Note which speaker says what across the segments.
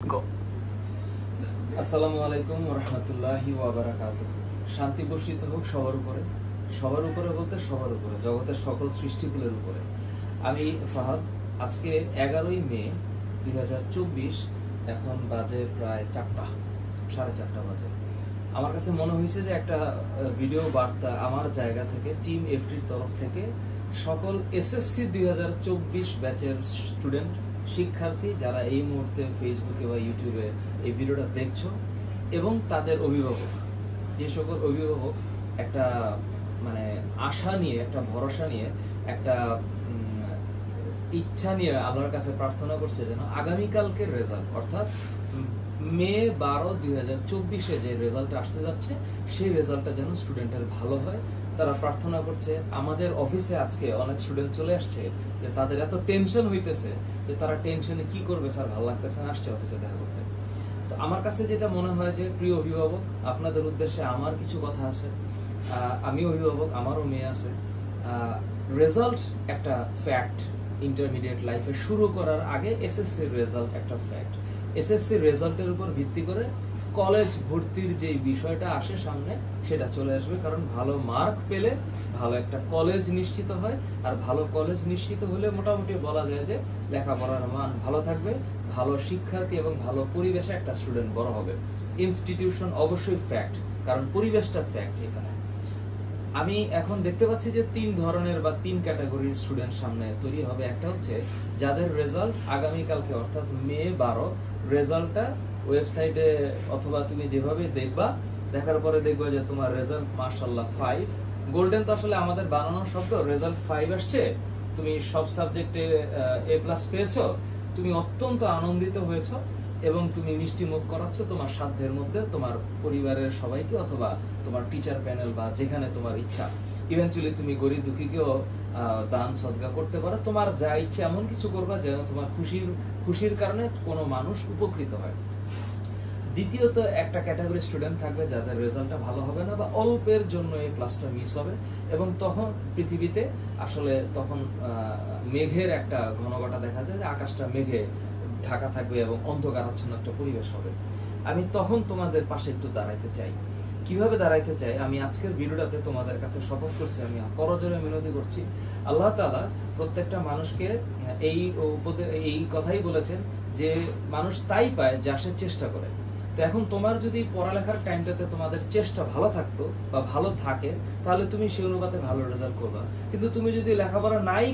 Speaker 1: Go. আসসালামু আলাইকুম ওয়া রাহমাতুল্লাহি ওয়া বারাকাতুহু। শান্তি বর্ষিত হোক সবার উপরে, সবার উপরে বলতে সবার উপরে, জগতের সকল সৃষ্টিকুলের উপরে। আমি ফাহাদ। আজকে 11ই মে 2024, এখন বাজে প্রায় 4টা, 4:30 বাজে। আমার কাছে মনে হয়েছে যে একটা ভিডিও বার্তা আমার জায়গা থেকে, টিম এফটির তরফ থেকে সকল এসএসসি 2024 ব্যাচের স্টুডেন্ট, শিক্ষার্থী যারা এই মুহূর্তে ফেসবুকে বা ইউটিউবে এই ভিডিওটা দেখছো, এবং তাদের অভিভাবক, যে সকল অভিভাবক একটা মানে আশা নিয়ে, একটা ভরসা নিয়ে, একটা ইচ্ছা নিয়ে আল্লাহর কাছে প্রার্থনা করছে যেন আগামীকালকের রেজাল্ট, অর্থাৎ মে 12, 2024 যে রেজাল্ট আসতে যাচ্ছে, সেই রেজাল্টটা যেন স্টুডেন্টের ভালো হয়। তারা প্রার্থনা করছে। আমাদের অফিসে আজকে অনেক স্টুডেন্ট চলে আসছে যে তাদের এত টেনশন হইতেছে যে তারা টেনশনে কি করবে স্যার, ভালো লাগতেছে না, আসছে অফিসে দেখা করতে। তো আমার কাছে যেটা মনে হয় যে, প্রিয় অভিভাবক, আপনাদের উদ্দেশ্যে আমার কিছু কথা আছে। আমি অভিভাবক, আমারও মেয়ে আছে। রেজাল্ট একটা ফ্যাক্ট। ইন্টারমিডিয়েট লাইফে শুরু করার আগে এসএসসির রেজাল্ট একটা ফ্যাক্ট। এসএসসির রেজাল্টের উপর ভিত্তি করে কলেজ ভর্তির যে বিষয়টা আসে সামনে, সেটা চলে আসবে। কারণ ভালো মার্ক পেলে ভালো একটা কলেজ নিশ্চিত হয়, আর ভালো কলেজ নিশ্চিত হলে মোটামুটি বলা যায় যে লেখাপড়ার মান ভালো থাকবে, ভালো শিক্ষার্থী এবং ভালো পরিবেশে একটা স্টুডেন্ট বড় হবে। ইনস্টিটিউশন অবশ্যই ফ্যাক্ট, কারণ পরিবেশটা ফ্যাক্ট। এখানে আমি এখন দেখতে পাচ্ছি যে 3 ধরনের বা 3 ক্যাটাগরির স্টুডেন্ট সামনে তৈরি হবে। একটা হচ্ছে যাদের রেজাল্ট আগামীকালকে, অর্থাৎ মে 12, রেজাল্টটা ওয়েবসাইটে অথবা তুমি যেভাবে দেখবা, দেখার পরে দেখবা যে তোমার রেজাল্ট মাশাআল্লাহ 5 গোল্ডেন। তো আসলে আমাদের বানানোর শব্দ, রেজাল্ট 5 আসছে, তুমি সব সাবজেক্টে A+ পেয়েছো, তুমি অত্যন্ত আনন্দিত হয়েছো এবং তুমি মিষ্টি মুখ করাচ্ছ তোমার সাধ্যের মধ্যে তোমার পরিবারের সবাইকে, অথবা তোমার টিচার প্যানেল বা যেখানে তোমার ইচ্ছা। ইভেন্চুয়ালি তুমি গরিব দুঃখীকেও দান সদকা করতে পারো। তোমার যা ইচ্ছে এমন কিছু করবা যেন তোমার খুশির কারণে কোনো মানুষ উপকৃত হয়। দ্বিতীয়ত একটা ক্যাটাগরি স্টুডেন্ট থাকবে যাদের রেজাল্টটা ভালো হবে না, বা অল্পের জন্য এই ক্লাসটা মিস হবে, এবং তখন পৃথিবীতে আসলে তখন মেঘের একটা ঘনঘটা দেখা যায়, যে আকাশটা মেঘে ঢাকা থাকবে এবং অন্ধকারাচ্ছন্ন একটা পরিবেশ হবে। আমি তখন তোমাদের পাশে একটু দাঁড়াইতে চাই। কিভাবে দাঁড়াইতে চাই? আমি আজকের ভিডিওটাতে তোমাদের কাছে শপথ করছি, আমি করজোরে মিনতি করছি। আল্লাহ তাআলা প্রত্যেকটা মানুষকে এই কথাই বলেছেন যে মানুষ তাই পায় যা সে চেষ্টা করে। তো এখন তোমার যদি পড়ালেখার টাইমটাতে তোমাদের চেষ্টা ভালো থাকতো বা ভালো থাকে, তাহলে তুমি সেই অনুপাতে ভালো রেজাল্ট করবা। কিন্তু তুমি যদি লেখাপড়া নাই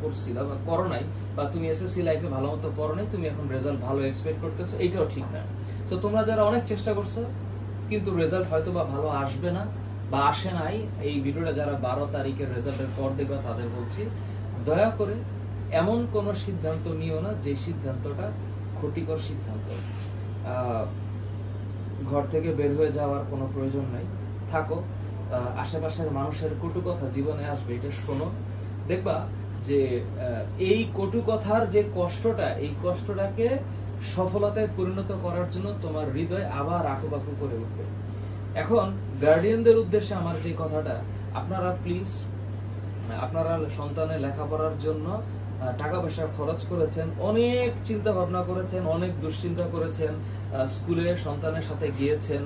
Speaker 1: করছিলা বা করো নাই, বা তুমি এসএসসি লাইফে ভালো মতো পড়ো নাই, তুমি এখন রেজাল্ট ভালো এক্সপেক্ট করতেছো, এইটাও ঠিক না। তো তোমরা যারা অনেক চেষ্টা করছো কিন্তু রেজাল্ট হয়তো বা ভালো আসবে না বা আসে নাই, এই ভিডিওটা যারা 12 তারিখের রেজাল্টের পর দেখবা তাদের বলছি, দয়া করে এমন কোনো সিদ্ধান্ত নিও না যে সিদ্ধান্তটা ক্ষতিকর সিদ্ধান্ত। ঘর থেকে বের হয়ে যাওয়ার কোনো প্রয়োজন নাই, থাকো। আশেপাশের মানুষের কটু কথা জীবনে আসবে, এটা শোনো। দেখবা যে এই কটু কথার যে কষ্টটা, এই কষ্টটাকে সফলতায় পরিণত করার জন্য তোমার হৃদয় আবার আকুবাকু করে উঠবে। এখন গার্ডিয়ানদের উদ্দেশ্যে আমার যে কথাটা, আপনারা প্লিজ, আপনারা সন্তানের লেখাপড়ার জন্য টাকা পয়সা খরচ করেছেন, অনেক চিন্তা ভাবনা করেছেন, অনেক দুশ্চিন্তা করেছেন, স্কুলে সন্তানের সাথে গিয়েছেন,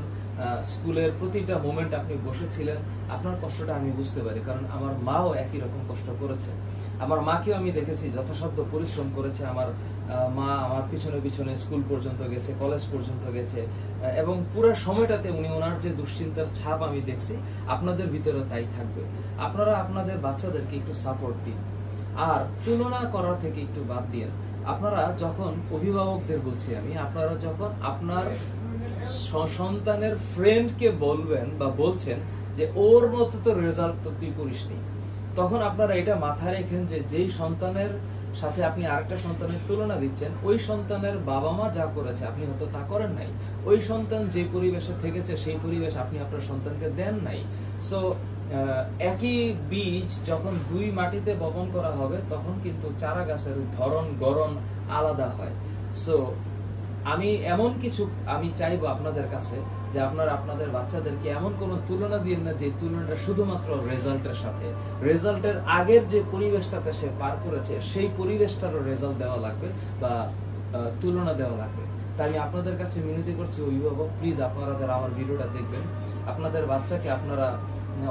Speaker 1: স্কুলের প্রতিটা মোমেন্ট আপনি বসেছিলেন। আপনার কষ্টটা আমি বুঝতে পারি, কারণ আমার মাও একই রকম কষ্ট করেছে। আমার মাকেও আমি দেখেছি যথাসাধ্য পরিশ্রম করেছে। আমার মা আমার পিছনে পিছনে স্কুল পর্যন্ত গেছে, কলেজ পর্যন্ত গেছে, এবং পুরো সময়টাতে ওনার যে দুশ্চিন্তার ছাপ আমি দেখছি, আপনাদের ভিতরেও তাই থাকবে। আপনারা আপনাদের বাচ্চাদেরকে একটু সাপোর্ট দিন, আর তুলনা করা থেকে একটু বাদ দিয়ে, আপনারা যখন অভিভাবকদের বলছি আমি, আপনারা যখন আপনার সন্তানের ফ্রেন্ডকে বলবেন বা বলছেন যে ওর মতো তো রেজাল্ট তো তুই করিসনি, তখন আপনারা এটা মাথায় রেখেন যে যেই সন্তানের সাথে আপনি আরেকটা সন্তানের তুলনা দিচ্ছেন, ওই সন্তানের বাবা মা যা করেছে আপনি হয়তো তা করেন নাই। ওই সন্তান যে পরিবেশে থেকেছে সেই পরিবেশ আপনি আপনার সন্তানকে দেন নাই। সো একই বীজ যখন 2 মাটিতে বপন করা হবে, তখন কিন্তু চারা গাছের ধরন গড়ন আলাদা হয়। সো আমি এমন কিছু আমি চাইবো আপনাদের কাছে, যে আপনারা আপনাদের বাচ্চাদেরকে এমন কোনো তুলনা দিন না যে তুলনাটা শুধুমাত্র রেজাল্টের সাথে। রেজাল্টের আগের যে পরিবেশটাতে সে পার করেছে, সেই পরিবেশটারও রেজাল্ট দেওয়া লাগবে বা তুলনা দেওয়া লাগবে। তাই আমি আপনাদের কাছে মিনতি করছি অভিভাবক, প্লিজ আপনারা যারা আমার ভিডিওটা দেখবেন, আপনাদের বাচ্চাকে আপনারা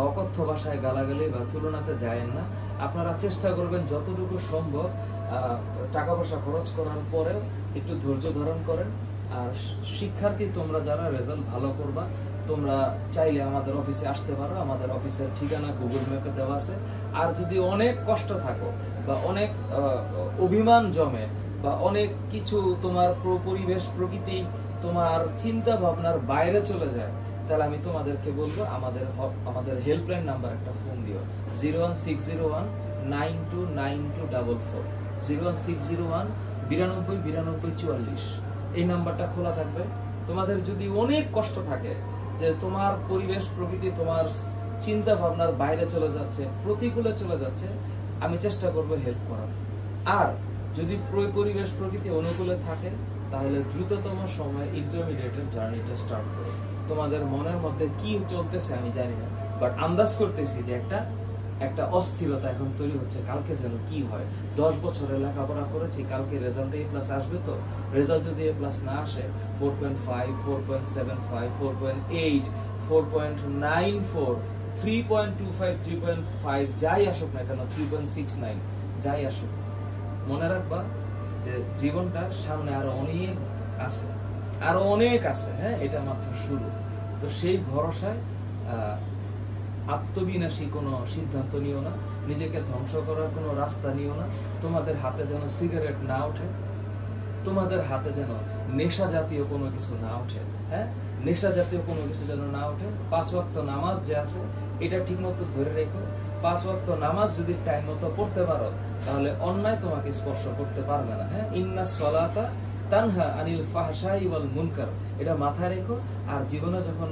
Speaker 1: অকথ্য ভাষায় গালাগালি বা তুলনাতে যায়েন না। আপনারা চেষ্টা করবেন যতটুকু সম্ভব টাকা পয়সা খরচ করার পরেও একটু ধৈর্য ধারণ করেন। আর শিক্ষার্থী তোমরা যারা রেজাল্ট ভালো করবা, তোমরা চাইলে আমাদের অফিসে আসতে পারো, আমাদের অফিসের ঠিকানা গুগল ম্যাপে দেওয়া আছে। আর যদি অনেক কষ্ট থাকো বা অনেক অভিমান জমে বা অনেক কিছু তোমার পরিবেশ প্রকৃতি তোমার চিন্তা ভাবনার বাইরে চলে যায়, তাহলে আমি তোমাদেরকে বলবো আমাদের হেল্পলাইন নাম্বার একটা ফোন দিও, 01601929244, 01601929244। এই নাম্বারটা খোলা থাকবে। তোমাদের যদি অনেক কষ্ট থাকে যে তোমার পরিবেশ প্রকৃতি তোমার চিন্তা ভাবনার বাইরে চলে যাচ্ছে, প্রতিকূলে চলে যাচ্ছে, আমি চেষ্টা করব হেল্প করার। আর যদি পরিবেশ প্রকৃতি অনুকূলে থাকে, তাহলে দ্রুততম সময়ে ইন্টারমিডিয়েটের জার্নিটা স্টার্ট করো। তোমাদের মনের মধ্যে কি চলতেছে আমি জানি না, বাট আন্দাজ করতেছি যে একটা অস্থিরতা এখন তৈরি হচ্ছে, কালকে যেন কি হয়। 10 বছরের লেখাপড়া করেছি, কালকে রেজাল্ট A+ আসবে, তো রেজাল্ট যদি A+ না আসে 4.5, 4.75, 4.8, 4.94, 3.25, 3.5 যাই আসুক না কেন, 3.69 যাই আসুক, মনে রাখবা যে জীবনটা সামনে আরো অনেক আছে, হ্যাঁ, এটা মাত্র শুরু। তো সেই ভরসায় আত্মবিনাশী কোনো সিদ্ধান্ত নিও না, নিজেকে ধ্বংস করার কোনো রাস্তা নিও না। তোমাদের হাতে যেন সিগারেট না ওঠে, তোমাদের হাতে যেন নেশা জাতীয় কোনো কিছু না ওঠে, হ্যাঁ, নেশা জাতীয় কোনো কিছু যেন না ওঠে। 5 ওয়াক্ত নামাজ যে আছে এটা ঠিক মতো ধরে রেখো। 5 ওয়াক্ত নামাজ যদি টাইম মতো পড়তে পারো, তাহলে অন্যায় তোমাকে স্পর্শ করতে পারবে না, হ্যাঁ। ইন্নাস সালাতা তানহা আনিল ফাহশাই ওয়াল মুনকার, এটা মাথায় রেখো। আর জীবনে যখন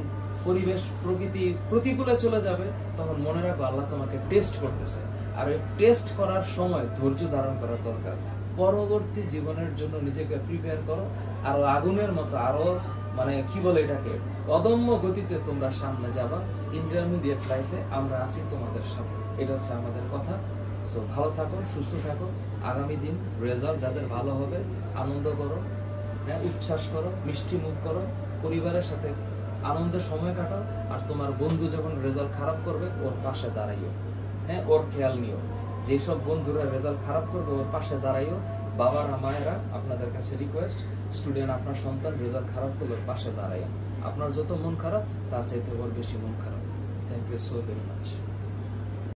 Speaker 1: পরিবেশ প্রকৃতি প্রতিকূলে চলে যাবে, তখন মনে রাখো আল্লাহ তোমাকে টেস্ট করতেছে। আর এই টেস্ট করার সময় ধৈর্য ধারণ করা দরকার। পরবর্তী জীবনের জন্য নিজেকে প্রিপেয়ার করো, আরো আগুনের মতো, আরো মানে কি বলে এটাকে, অদম্য গতিতে তোমরা সামনে যাবা। ইন্টারমিডিয়েট লাইফে আমরা আছি তোমাদের সাথে, এটা হচ্ছে আমাদের কথা। সো ভালো থাকো, সুস্থ থাকো। আগামী দিন রেজাল্ট যাদের ভালো হবে, আনন্দ করো, হ্যাঁ, উচ্ছ্বাস করো, মিষ্টি মুখ করো, পরিবারের সাথে আনন্দের সময় কাটাও। আর তোমার বন্ধু যখন রেজাল্ট খারাপ করবে, ওর পাশে দাঁড়াইও, হ্যাঁ, ওর খেয়াল নিও। যেসব বন্ধুরা রেজাল্ট খারাপ করবে, ওর পাশে দাঁড়াইও। বাবারা মায়েরা, আপনাদের কাছে রিকোয়েস্ট, স্টুডেন্ট আপনার সন্তান রেজাল্ট খারাপ করলে ওর পাশে দাঁড়াইও। আপনার যত মন খারাপ, তার চাইতে ওর বেশি মন খারাপ। Thank you so very much.